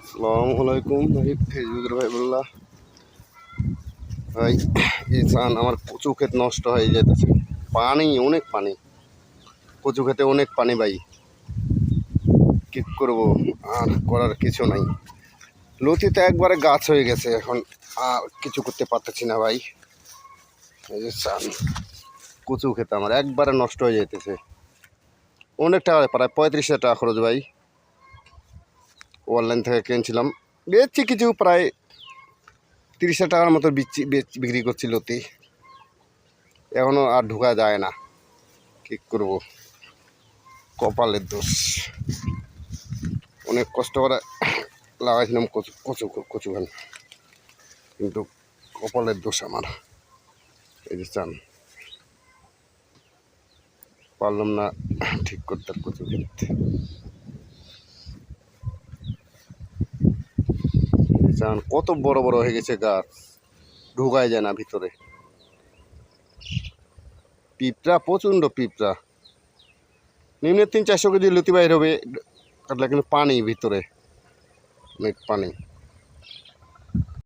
আসসালামু আলাইকুম ভাই, ফেসবুকের ভাই বললা ভাই। এই চান আমার কচু ক্ষেত নষ্ট হয়ে যেতেছে। পানি, অনেক পানি, কচু ক্ষেতে অনেক পানি ভাই। কি করব, আর করার কিছু নাই। লতিতে একবারে গাছ হয়ে গেছে, এখন আর কিছু করতে পারতেছি না ভাই। এই যে চান কচু ক্ষেতে আমার একবারে নষ্ট হয়ে যেতেছে। অনেক টাকা, প্রায় 35,000 টাকা খরচ ভাই। অনলাইন থেকে কিনছিলাম, বেচছি কিছু, প্রায় 30,000 টাকার মতো বিক্রি করছি লতি। এখনও আর ঢোকা যায় না, কি করব, কপালের দোষ। অনেক কষ্ট করে লাগাইছিলাম কচু কচু কচুখান, কিন্তু কপালের দোষ আমার। এই যে চান পারলাম না ঠিক করতে কচু ক্ষেত। চান কত বড় বড় হয়ে গেছে গাছ, ঢুকাই যায় না ভিতরে। পিঁপড়া, প্রচণ্ড পিঁপড়া। নিম্নে 300-400 কেজি লতি বাইর হবে কাটলে, কিন্তু পানি ভিতরে, অনেক পানি।